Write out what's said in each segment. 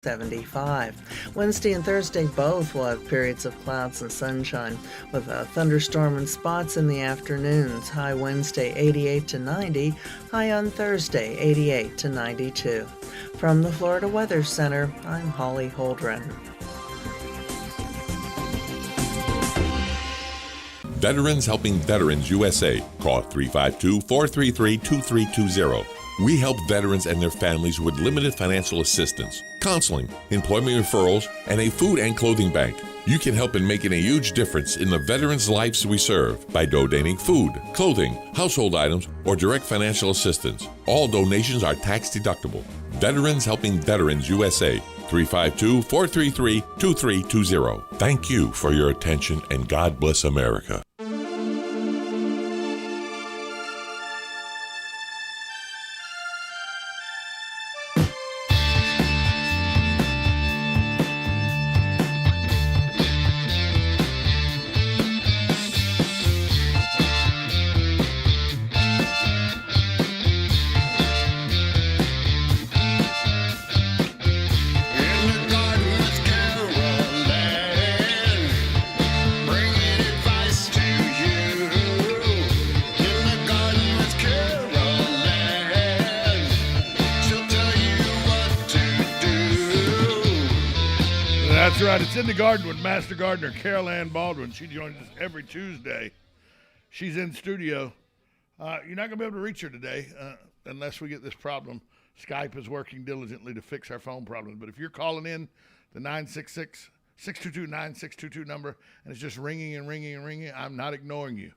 75. Wednesday and Thursday both will have periods of clouds and sunshine with a thunderstorm and spots in the afternoons. High Wednesday 88 to 90, high on Thursday 88 to 92. From the Florida Weather Center, I'm Holly Holdren. Veterans Helping Veterans USA. Call 352-433-2320. We help veterans and their families with limited financial assistance, counseling, employment referrals, and a food and clothing bank. You can help in making a huge difference in the veterans' lives we serve by donating food, clothing, household items, or direct financial assistance. All donations are tax deductible. Veterans Helping Veterans USA. 352-433-2320. Thank you for your attention, and God bless America. That's right. It's In the Garden with Master Gardener Carol Ann Baldwin. She joins us every Tuesday. She's in studio. You're not going to be able to reach her today unless we get this problem. Skype is working diligently to fix our phone problems. But if you're calling in the 966-622-9622 number and it's just ringing and ringing and ringing, I'm not ignoring you.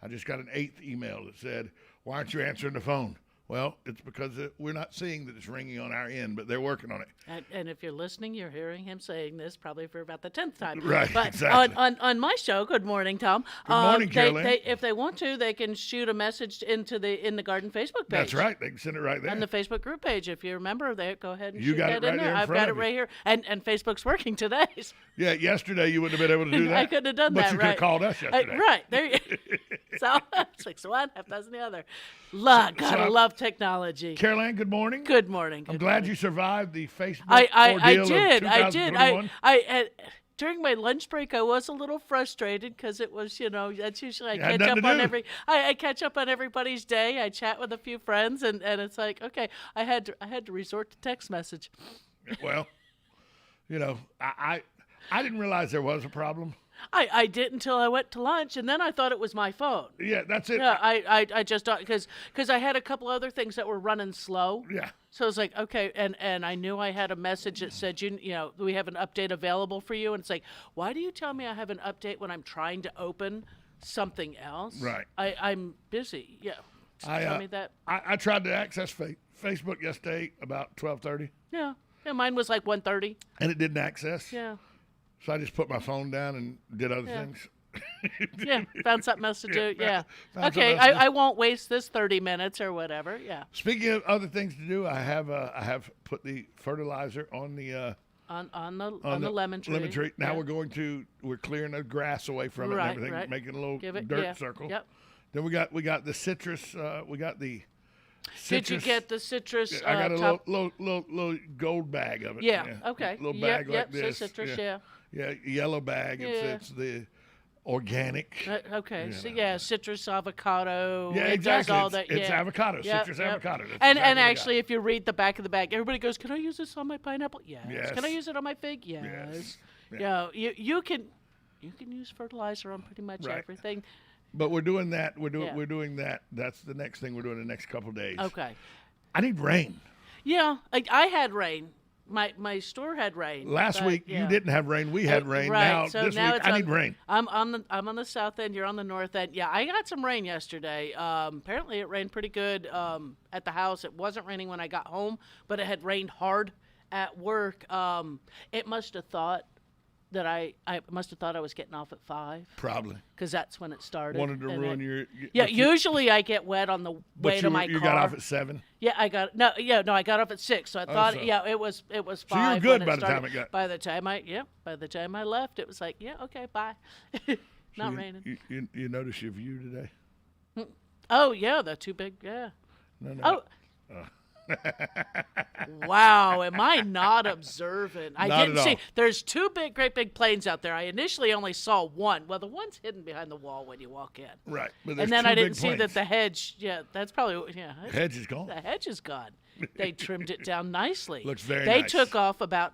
I just got an 8th email that said, why aren't you answering the phone? Well, it's because we're not seeing that it's ringing on our end, but they're working on it. And if you're listening, you're hearing him saying this probably for about the 10th time. Right, but exactly. On my show, Good Morning, Tom. Good morning, Carolyn. If they want to, they can shoot a message into the In the Garden Facebook page. That's right. They can send it right there. On the Facebook group page. If you remember, go ahead and you shoot got that it right in there. there in I've front got it of right you. here. And Facebook's working today. Yeah, yesterday you wouldn't have been able to do that. I couldn't have done but that, you right. could have called us yesterday. Right. There you So, 6 one, half dozen the other. Gotta love technology. Caroline, good morning. Good morning. I'm glad you survived the Facebook I ordeal did. of I did. 2021. During my lunch break, I was a little frustrated because it was, that's usually I had catch up nothing on to do. I catch up on everybody's day. I chat with a few friends, and it's like, okay, I had to resort to text message. Well, I didn't realize there was a problem. I did until I went to lunch, and then I thought it was my phone. Yeah, that's it. Yeah, I just thought because I had a couple other things that were running slow. Yeah. So I was like, okay, and I knew I had a message that said, we have an update available for you, and it's like, why do you tell me I have an update when I'm trying to open something else? Right. I'm busy. Yeah. Tell me that. I tried to access Facebook yesterday about 12:30. Yeah. Mine was like 1:30. And it didn't access. Yeah. So I just put my phone down and did other things. Yeah, found something else to do. Yeah. Found Okay, something else to do. I won't waste this 30 minutes or whatever. Yeah. Speaking of other things to do, I have put the fertilizer on the on the lemon tree. Lemon tree. Now Yeah. we're clearing the grass away from it and everything, Right. making a little Give it- dirt yeah. circle. Yep. Then we got the citrus. We got the citrus. Did you get the citrus? I got a top? little gold bag of it. Yeah. Okay. Little Yep, bag yep, like this. So citrus. Yeah. Yeah, yellow bag. Yeah. It's the organic. Okay. You So know. citrus avocado. Yeah, it exactly. Does all that. It's yeah. avocado, Yep, citrus yep. avocado. That's And exactly what I actually, if you read the back of the bag, everybody goes, "Can I use this on my pineapple?" Yes. Yes. Can I use it on my fig? Yes. Yeah. You can use fertilizer on pretty much Right. everything. But we're doing that. We're Yeah. doing that. That's the next thing we're doing the next couple of days. Okay. I need rain. Yeah, I had rain. My store had rain. Last but, week yeah. you didn't have rain. We had rain. Right. Now So this now week it's I need rain. I'm on the south end. You're on the north end. Yeah, I got some rain yesterday. Apparently it rained pretty good at the house. It wasn't raining when I got home, but it had rained hard at work. It must have thought that I must have thought I was getting off at 5. Probably. Because that's when it started. Wanted to and ruin it- your. Yeah, but you- usually I get wet on the way but to my you car. got off at 7. Yeah, I got no. I got off at 6. So I thought, so- it was 5. So you were good when by the started. time it got. By the time I left, it was like, yeah, okay, bye. Not So raining. You notice your view today? Oh yeah, the too big. Yeah. No. Oh. Wow, am I not observant? I Not didn't at see. all. There's two great big planes out there. I initially only saw one. Well, the one's hidden behind the wall when you walk in. Right. But there's And then two I didn't big see that planes. the hedge. Yeah, that's probably The hedge is gone. The hedge is gone. They trimmed it down nicely. Looks very They nice. took off about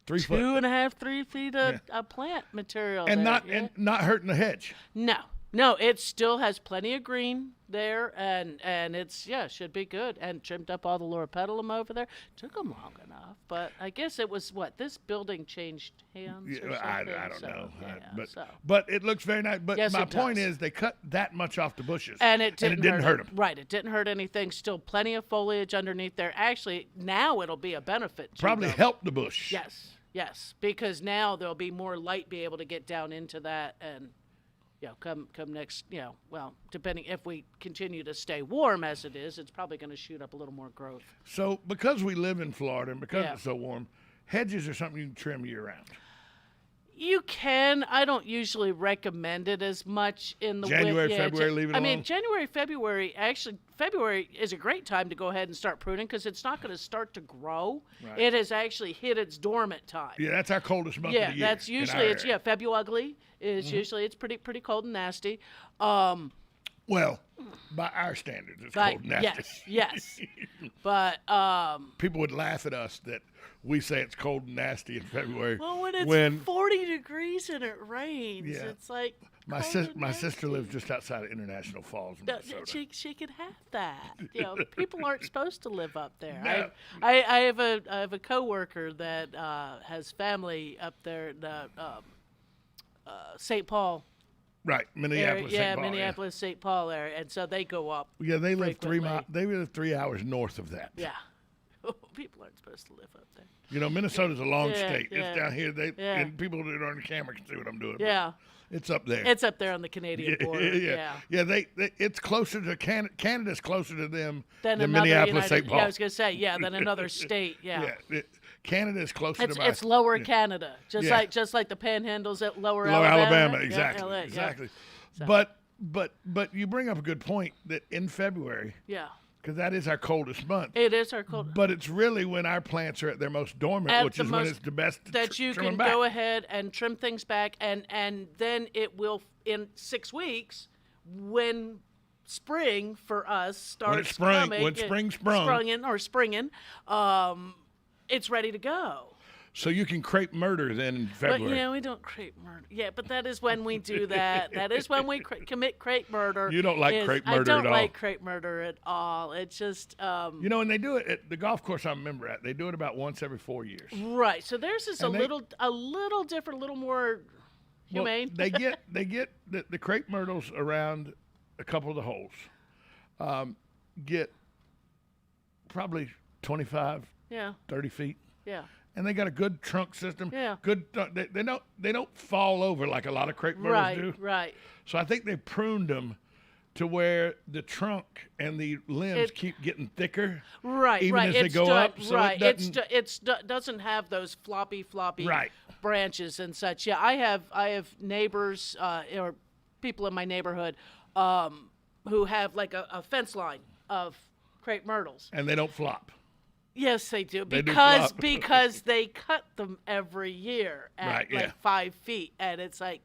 3 foot. 2.5, 3 feet of plant material. And there, and not hurting the hedge. No, it still has plenty of green there, and it's should be good. And trimmed up all the loropetalum over there. Took them long enough, but I guess it was this building changed hands. Yeah, or I something, don't so, know. Yeah, But it looks very nice. But Yes, my it point does. is they cut that much off the bushes. And it didn't hurt them. Right, it didn't hurt anything. Still plenty of foliage underneath there. Actually, now it'll be a benefit to Probably them. helped the bush. Yes, because now there'll be more light be able to get down into that and come next, well, depending if we continue to stay warm as it is, it's probably going to shoot up a little more growth. So because we live in Florida and because Yeah. it's so warm, hedges are something you can trim year round. You can. I don't usually recommend it as much in the January, winter. February, leave it I mean, alone? January, February. Actually, February is a great time to go ahead and start pruning because it's not going to start to grow. Right. It has actually hit its dormant time. Yeah, that's our coldest month Yeah, of the year. that's in usually our it's area. February is usually it's pretty cold and nasty. Well, by our standards, it's But cold and nasty. yes. But People would laugh at us that we say it's cold and nasty in February. well, when it's 40 degrees and it rains, Yeah. it's like my cold and my sister nasty. lives just outside of International Falls, No, Minnesota. she could have that. People aren't supposed to live up there. No. I have a coworker that has family up there in St. Paul Right, Minneapolis. area. St. Paul, Minneapolis, St. Paul area, and so they go up. Yeah, they live frequently. They live 3 hours north of that. Yeah, people aren't supposed to live up there. You know, Minnesota's a long Yeah, state. yeah. It's down here. Yeah. And people that are on the camera can see what I'm doing. but Yeah, it's up there. it's up there on the Canadian border. Yeah. They it's closer to Canada's closer to them Then than another Minneapolis, United, St. Paul. Yeah, I was gonna say than another state. Yeah. Canada is closer to my It's lower Canada, just Yeah. like the Panhandle's at lower Lower Alabama. Yeah, Exactly. LA, yeah. Exactly. So- But you bring up a good point that in February, Yeah, because that is our coldest month. it is our cold. But it's really when our plants are at their most dormant, At which the is when most- it's the best to that you trim can them back. go ahead and trim things back, and then it will in 6 weeks when spring for us starts it's spring- coming, when spring sprung. springing, it's ready to go. So you can crepe murder then in February. But we don't crepe murder. Yeah, but that is when we do that. That is when we commit crepe murder. You don't like crepe murder I don't at all. like crepe murder at all. It's just You know, and they do it at the golf course I'm a member at. They do it about once every 4 years. right. So theirs is And a they- little different, a little more Well, humane. they get the crepe myrtles around a couple of the holes. Get probably 25, yeah, 30 feet. yeah. And they got a good trunk system. Yeah. Good. They don't fall over like a lot of crepe myrtles do. Right. So I think they pruned them to where the trunk and the limbs It- keep getting thicker. Right, Even right. as they It's go done- up, so right. it doesn't. It's doesn't have those floppy Right. branches and such. Yeah, I have neighbors or people in my neighborhood who have like a fence line of crepe myrtles. And they don't flop. Yes, they do They do because flop. because they cut them every year at Right, yeah. like 5 feet, and it's like.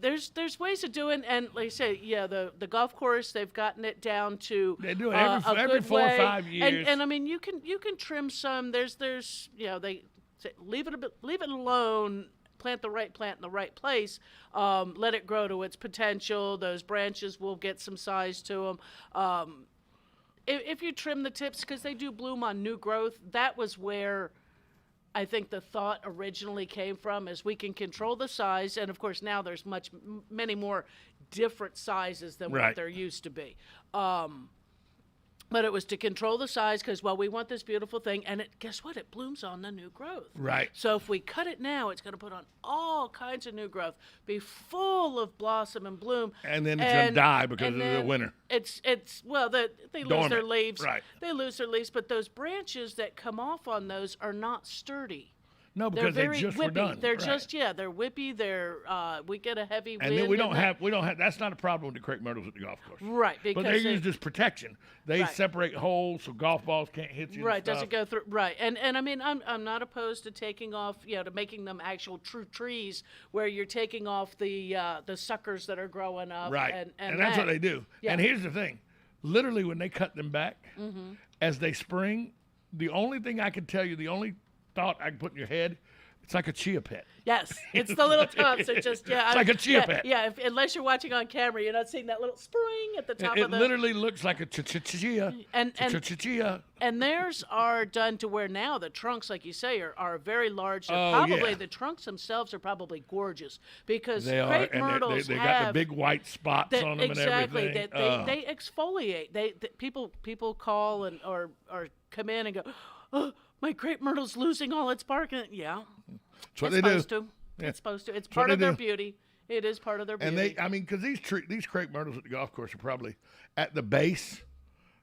There's ways of doing, and like I say, the golf course they've gotten it down to They do it a every good 4 or way. 5 years. And I mean you can trim some. There's they say leave it alone. Plant the right plant in the right place. Let it grow to its potential. Those branches will get some size to them. If you trim the tips, because they do bloom on new growth, that was where I think the thought originally came from, is we can control the size, and of course now there's many more different sizes than Right. what there used to be. But it was to control the size because, we want this beautiful thing, and guess what? It blooms on the new growth. Right. So if we cut it now, it's going to put on all kinds of new growth, be full of blossom and bloom. And then it's gonna die because and of the then winter. they lose their Dormant, leaves. right. They lose their leaves, but those branches that come off on those are not sturdy. No, They're because they very just whippy. were done. They're Right. just they're whippy. We get a heavy And wind. then we don't have that's not a problem with the crepe myrtles at the golf course. Right, But because they're used as protection. They Right. separate holes so golf balls can't hit you. Right, and stuff. doesn't go through. Right, and I mean, I'm not opposed to taking off, to making them actual true trees where you're taking off the suckers that are growing up. Right. And that's what that. they do. Yeah. And here's the thing. Literally, when they cut them back, as they spring, the only thing I can tell you, the only thought I can put in your head, it's like a chia pet. Yes, it's the little tops. It just It's like a chia pet. Yeah, unless you're watching on camera, you're not seeing that little spring at the top It of the. literally looks like a chia. And And theirs are done to where now the trunks, like you say, are very large. They're Oh, probably yeah. the trunks themselves are probably gorgeous because They are, crepe and myrtles they got have the big white spots on them exactly. and everything. They exfoliate. People call or come in and go, oh, my crepe myrtle's losing all its bark. And yeah, That's what it's they do. supposed to. Yeah. It's supposed to. It's what part of they their do. beauty. It is part of their beauty. And because these crepe myrtles at the golf course are probably at the base,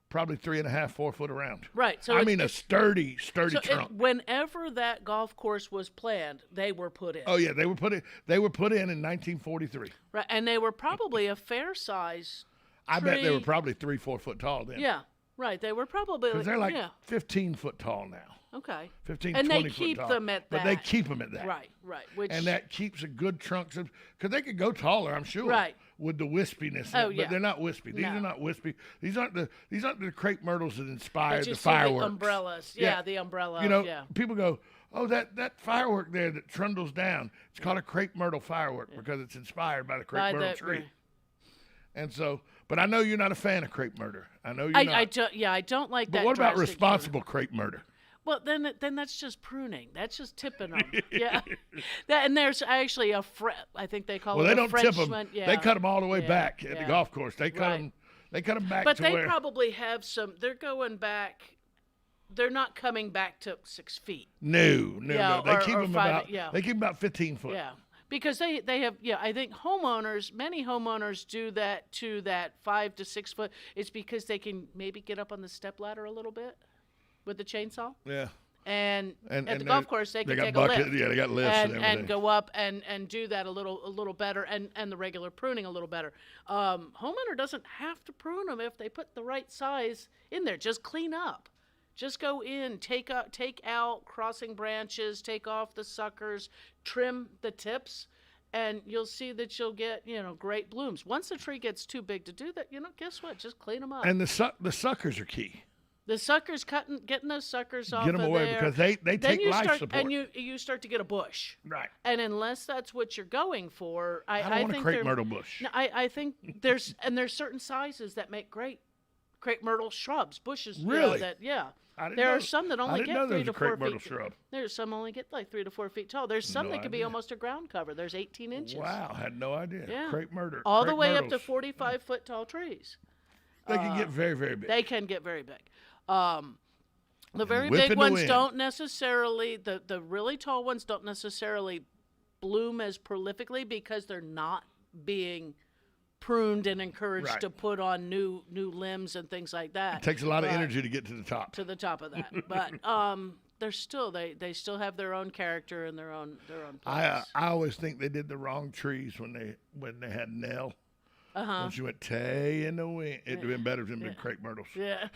probably 3.5, 4 foot around. Right. So I mean, a sturdy trunk. Whenever that golf course was planned, they were put in. Oh yeah, they were put in 1943. Right, and they were probably a fair size. I bet they were tree. probably 3-4 foot tall then. Yeah. Right. They were probably. Because they're like yeah. 15 foot tall now. Okay. 15, and 20 they foot keep tall. them at that. But they keep them at that. Right. Right. Which And that keeps a good trunk. Because they could go taller, I'm sure. Right. With the wispiness. Oh, But yeah. they're not wispy. These No. are not wispy. These aren't the crepe myrtles that inspired but you the see fireworks. the umbrellas. Yeah, the umbrella. You know, yeah. people go, oh, that firework there that trundles down, it's called a crepe myrtle firework because it's inspired by the crepe By myrtle the- tree. right. And so, but I know you're not a fan of crepe murder. I know you're not. I don't like But that. what about drastic responsible crepe murder? Well, then that's just pruning. That's just tipping them. Yeah. And there's actually I think they call Well, it they a don't tip them. Frenchman. Yeah. They cut them all the way Yeah, back at the yeah. golf course. They cut Right. them. They cut them back But to they where. probably have some. They're going back. They're not coming back to 6 feet. No. Yeah, They or- keep or them 5 about. yeah. They keep 'em about 15 foot. Yeah, because they have I think many homeowners do that to that 5 to 6 foot. It's because they can maybe get up on the step ladder a little bit with the chainsaw. Yeah. And at the and golf course they can got take bucket, a lift. Yeah, they got lifts and everything. And go up and do that a little better and the regular pruning a little better. Homeowner doesn't have to prune them if they put the right size in there. Just clean up. Just go in, take out crossing branches, take off the suckers, trim the tips, and you'll see that you'll get great blooms. Once the tree gets too big to do that, guess what? Just clean them up. And the suckers are key. The suckers getting those suckers off Get them of away there. because they Then take you life start, support. and you start to get a bush. Right. And unless that's what you're going for, I don't want a think crepe there- myrtle bush. No, I think there's certain sizes that make great crepe myrtle shrubs, bushes. Really? I didn't There know- are some that I only didn't get know there 3 was a to 4 crepe myrtle feet. shrub. There's some only get like 3 to 4 feet tall. There's some No that could be idea. almost a ground cover. There's 18 inches. Wow, had no idea. Yeah. Crepe murder. All crepe the way up myrtles. to 45 foot tall trees. They can get very, very big. They can get very big. The very whip in big the ones wind. don't necessarily, the really tall ones don't necessarily bloom as prolifically because they're not being pruned and encouraged Right. to put on new limbs and things like that. It takes a lot of But- energy to get to the top. to the top of that. But they're still they still have their own character and their own place. I always think they did the wrong trees when they had Nell. When she went tay in the wind, it'd have been better if it had been crepe myrtles. Yeah.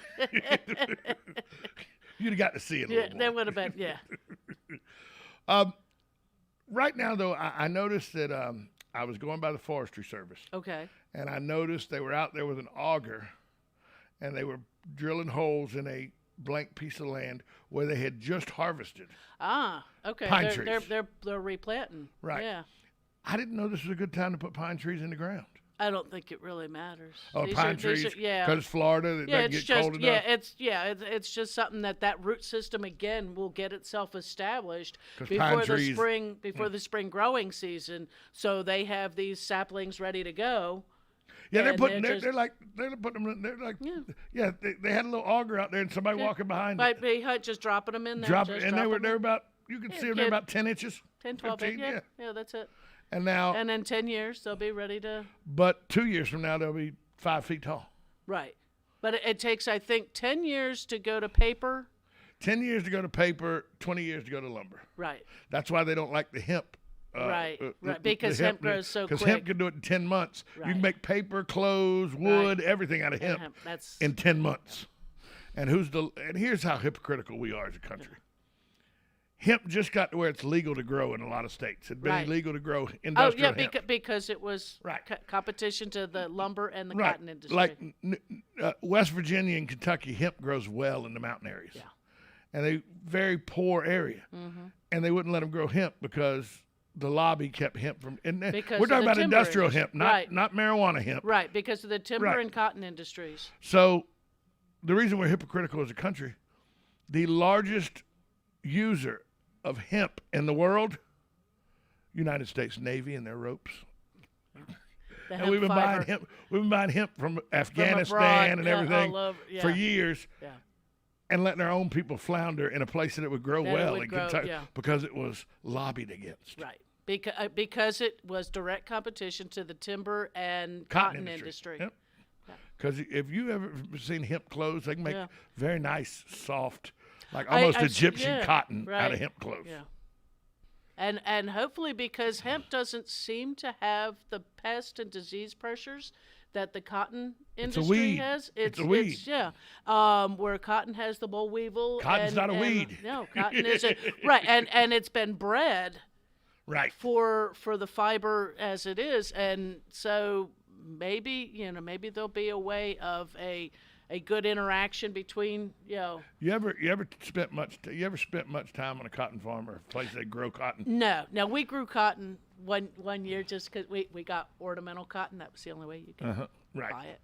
You'd have got to see it a Yeah, little that more. would have been Right now, though, I noticed that I was going by the Forestry Service, Okay. and I noticed they were out there with an auger, and they were drilling holes in a blank piece of land where they had just harvested. Ah, okay. Pine they're, trees. They're replanting. Right. Yeah. I didn't know this was a good time to put pine trees in the ground. I don't think it really matters. Oh, These pine these trees? yeah. Because Florida, it Yeah, doesn't it's get just cold enough. it's just something that root system again will get itself established 'Cause before pine the trees- spring the spring growing season. So they have these saplings ready to go. Yeah, they're and putting. they're They're just- like they're putting them. They're like. Yeah. Yeah. They had a little auger out there, and somebody walking behind By it. Hunt just dropping them in there. Drop just it, and they were dropping them. about. You could see them. They're kid. about 10 inches. 10, 12, 15, yeah, that's it. And now, And in 10 years, they'll be ready to. but 2 years from now, they'll be 5 feet tall. Right. But it takes, I think, 10 years to go to paper. 10 years to go to paper, 20 years to go to lumber. Right. That's why they don't like the hemp. Right. Because hemp grows so quick. Because hemp can do it in 10 months. Right. You can make paper, clothes, wood, everything out of hemp, That's in 10 months. And here's how hypocritical we are as a country. Hemp just got to where it's legal to grow in a lot of states. It'd been illegal to grow industrial hemp. Because it was competition to the lumber and the cotton industry. Like West Virginia and Kentucky, hemp grows well in the mountain areas. Yeah. And they very poor area. Mm-hmm. And they wouldn't let them grow hemp because the lobby kept hemp from. And because we're talking about industrial industry. hemp, not marijuana hemp. Right, because of the timber and cotton industries. So the reason we're hypocritical as a country, the largest user of hemp in the world, United States Navy and their ropes. And we've been buying hemp. We've been buying hemp from Afghanistan and everything for years, and letting our own people flounder in a place that it would grow well in Kentucky because it was lobbied against. Right, because it was direct competition to the timber and cotton industry. Yep. Because if you ever seen hemp clothes, they can make very nice, soft, like almost Egyptian cotton out of hemp clothes. Yeah. And hopefully, because hemp doesn't seem to have the pest and disease pressures that the cotton industry has. It's a weed. Where cotton has the boll weevil. Cotton's not a weed. No, cotton is and it's been bred for the fiber as it is, and so maybe there'll be a way of a good interaction between You ever spent much time on a cotton farm or a place they grow cotton? No, we grew cotton one year just because we got ornamental cotton. That was the only way you could buy it.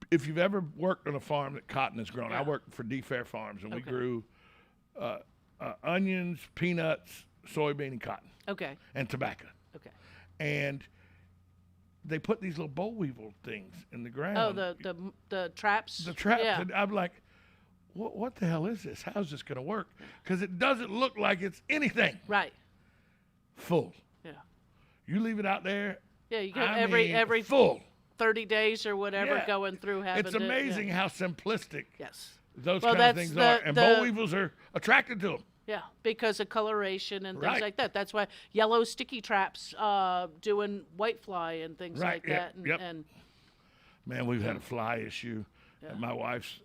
If you've ever worked on a farm that cotton is grown, I worked for D-Fair Farms, and we grew onions, peanuts, soybean, and cotton. Okay. And tobacco. Okay. And they put these little boll weevil things in the ground. Oh, the traps? The traps. Yeah. And I'm like, what the hell is this? How's this going to work? Because it doesn't look like it's anything. Right. Full. Yeah. You leave it out there. Yeah, you get every full 30 days or whatever going through having It's amazing how simplistic Yes. those kind of things are. And boll weevils are attracted to them. Yeah, because of coloration and things like that. That's why yellow sticky traps doing whitefly and things like that. And man, we've had a fly issue at my wife's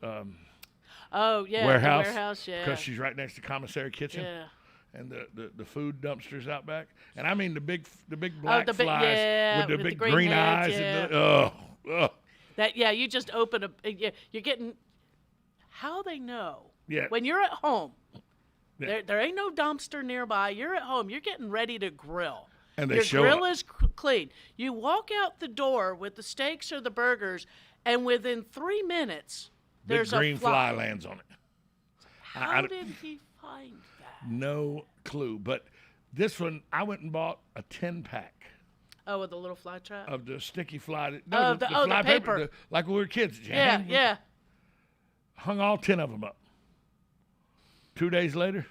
warehouse. Because she's right next to commissary kitchen. Yeah. And the food dumpsters out back. And I mean the big black flies with the big green eyes. Yeah. And that you just open you're getting how they know. Yeah. When you're at home. There ain't no dumpster nearby. You're at home. You're getting ready to grill. And your grill is clean. You walk out the door with the steaks or the burgers, and within 3 minutes, there's green a fly lands on it. How did he find that? No clue. But this one, I went and bought a 10-pack. Oh, with the little fly trap? Of the sticky fly. No, the fly paper. Like when we were kids. Yeah. Hung all 10 of them up. 2 days later,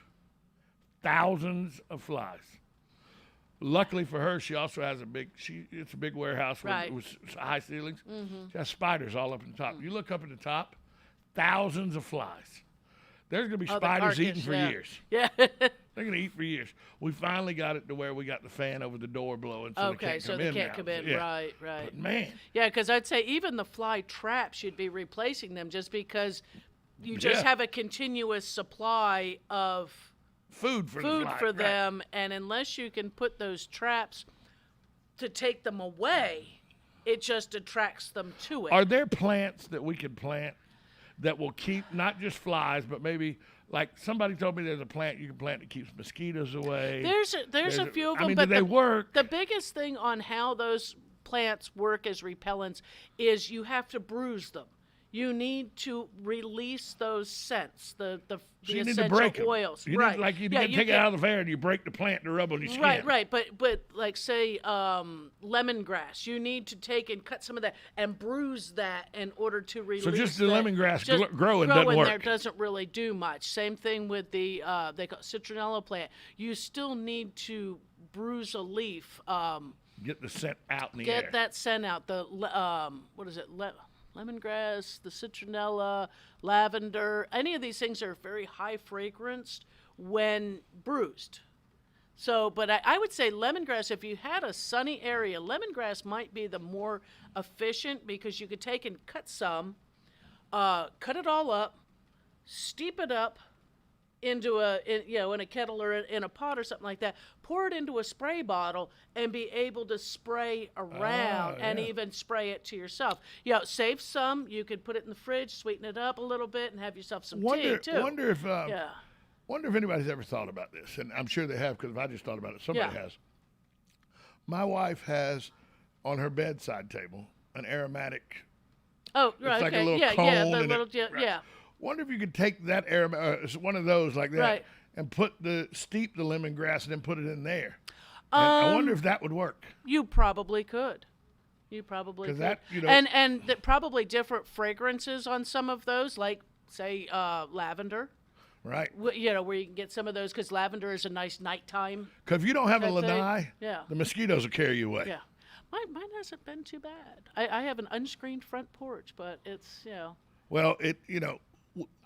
thousands of flies. Luckily for her, she also has it's a big warehouse with high ceilings. Mm-hmm. She has spiders all up in the top. You look up at the top, thousands of flies. There's going to be spiders eating for years. Yeah. They're going to eat for years. We finally got it to where we got the fan over the door blowing so they can't come in. Yeah. Right. But man. Yeah, because I'd say even the fly traps, you'd be replacing them just because you just have a continuous supply of food for them, and unless you can put those traps to take them away, it just attracts them to it. Are there plants that we could plant that will keep not just flies, but maybe like somebody told me there's a plant you can plant that keeps mosquitoes away? There's a few of them, I mean, but do they work? The biggest thing on how those plants work as repellents is you have to bruise them. You need to release those scents, the you need essential to break oils. You need, like you take it out of the air and you break the plant to rub on your skin. Right. But like say lemongrass, you need to take and cut some of that and bruise that in order to release. So just the lemongrass growing growing doesn't work. There doesn't really do much. Same thing with the they call citronella plant. You still need to bruise a leaf. Get the scent out in the air. Get that scent out. The what is it? lemongrass, the citronella, lavender, any of these things are very high fragranced when bruised. So, but I would say lemongrass, if you had a sunny area, lemongrass might be the more efficient because you could take and cut some, cut it all up, steep it up into in a kettle or in a pot or something like that, pour it into a spray bottle and be able to spray around and even spray it to yourself. Save some. You could put it in the fridge, sweeten it up a little bit, and have yourself some tea too. Wonder if anybody's ever thought about this, and I'm sure they have because if I just thought about it, somebody has. My wife has on her bedside table an aromatic. Oh, right. It's like okay. a little cone. The little, yeah. Wonder if you could take that one of those like that, right. and steep the lemongrass and then put it in there. And I wonder if that would work. You probably could. You probably could. That, and probably different fragrances on some of those, like say lavender. Right. Where you can get some of those because lavender is a nice nighttime. Because if you don't have a lanai, the mosquitoes will carry you away. Yeah. Mine hasn't been too bad. I have an unscreened front porch, but it's, Well,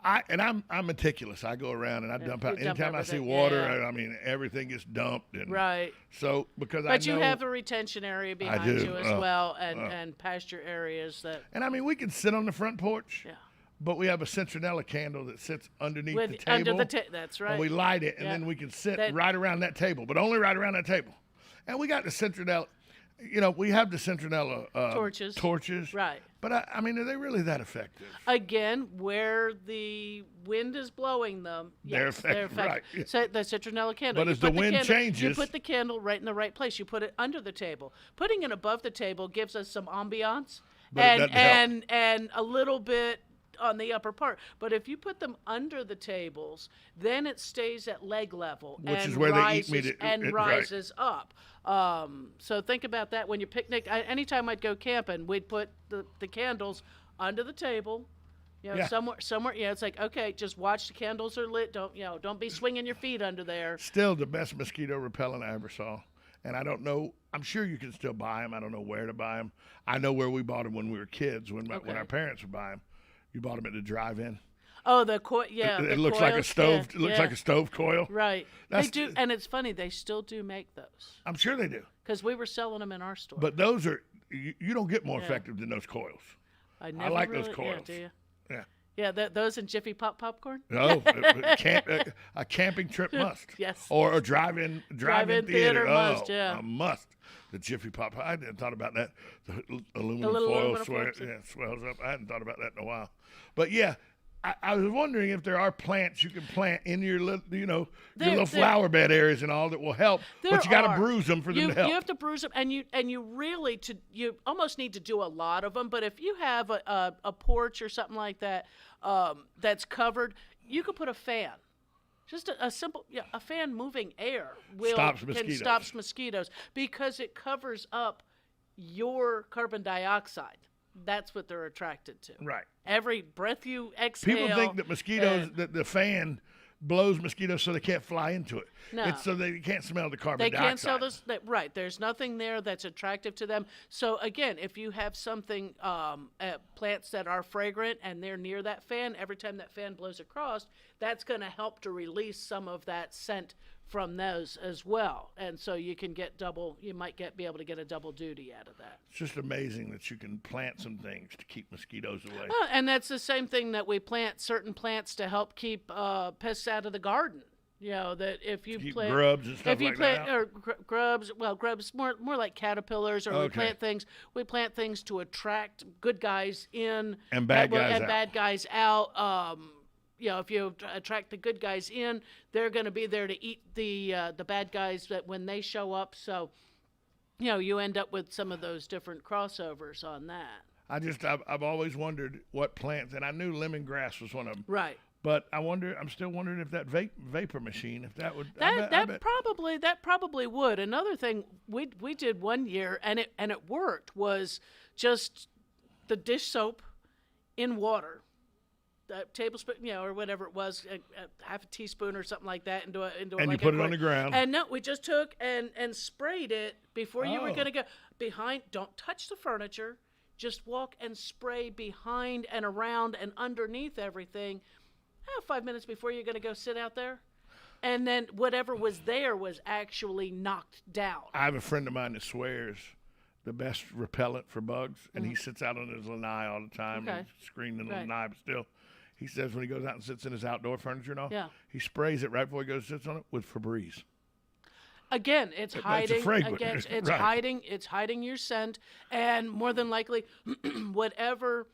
I'm meticulous. I go around and I dump out. Anytime I see water, I mean, everything gets dumped. And right. So, because But you have a retention area behind you as well and pasture areas that. And I mean, we can sit on the front porch. Yeah. But we have a citronella candle that sits underneath the table. Under the that's right. And we light it, and then we can sit right around that table, but only right around that table. And we got the citronella, we have the citronella torches. Right. But, I mean, are they really that effective? Again, where the wind is blowing them, they're effective. Right. So the citronella candle. But as the wind changes. You put the candle right in the right place. You put it under the table. Putting it above the table gives us some ambiance and a little bit on the upper part. But if you put them under the tables, then it stays at leg level which is where they eat meat rises up. So think about that when you picnic. Anytime I'd go camping, we'd put the candles under the table. Somewhere. It's like, okay, just watch the candles are lit. Don't be swinging your feet under there. Still the best mosquito repellent I ever saw. And I don't know. I'm sure you can still buy them. I don't know where to buy them. I know where we bought them when we were kids, when our parents would buy them. You bought them at the drive-in. Oh, the coil. Yeah, it looks like a stove. It looks like a stove coil. Right. They do, and it's funny. They still do make those. I'm sure they do. Because we were selling them in our store. But those are you don't get more effective than those coils. I like those coils. Yeah, do you? Yeah. Yeah, those and Jiffy Pop popcorn. No, a camping trip must. Yes. Or a drive-in theater must. A must. The Jiffy Pop. I hadn't thought about that. The aluminum foil swells up. I hadn't thought about that in a while. But yeah, I was wondering if there are plants you can plant in your your little flower bed areas and all that will help. But you got to bruise them for them to help. You have to bruise them, and you really you almost need to do a lot of them. But if you have a porch or something like that that's covered, you could put a fan. Just a simple, a fan moving air stops mosquitoes because it covers up your carbon dioxide. That's what they're attracted to. Right. Every breath you exhale. People think that mosquitoes, that the fan blows mosquitoes so they can't fly into it. No. It's so they can't smell the carbon dioxide. They can't smell this. Right. There's nothing there that's attractive to them. So, again, if you have something, plants that are fragrant and they're near that fan, every time that fan blows across, that's going to help to release some of that scent from those as well. And so you can get be able to get a double duty out of that. It's just amazing that you can plant some things to keep mosquitoes away. And that's the same thing that we plant certain plants to help keep pests out of the garden. That if you keep plant grubs and stuff like that. Or grubs, more like caterpillars, or we plant things to attract good guys in and bad guys out. If you attract the good guys in, they're going to be there to eat the bad guys when they show up. So, you end up with some of those different crossovers on that. I've always wondered what plants, and I knew lemongrass was one of them. Right. But I'm still wondering if that vapor machine, if that would. That probably would. Another thing we did one year, and it worked, was just the dish soap in water. A tablespoon, or whatever it was, half a teaspoon or something like that, into and you put it on the ground. And no, we just took and sprayed it before you were going to go behind. Don't touch the furniture. just walk and spray behind and around and underneath everything 5 minutes before you're going to go sit out there. And then whatever was there was actually knocked down. I have a friend of mine that swears the best repellent for bugs, and he sits out on his lanai all the time, and screening the lanai, but still, he says when he goes out and sits in his outdoor furniture and all, he sprays it right before he goes and sits on it with Febreze. Again, it's hiding. Fragrance. It's hiding. It's hiding your scent, and more than likely, whatever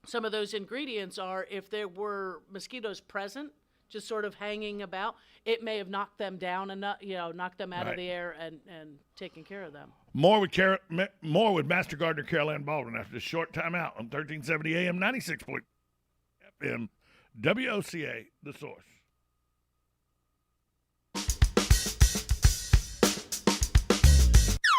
some of those ingredients are, if there were mosquitoes present, just sort of hanging about, it may have knocked them down and knocked them out of the air and taken care of them. More with Master Gardener Carol Ann Baldwin after this short time out on 1370 AM 96.0 FM WOCA, The Source.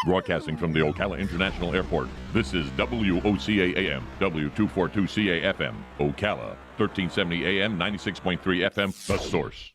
Broadcasting from the Ocala International Airport, this is WOCA AM, W242CA FM, Ocala, 1370 AM, 96.3 FM, The Source.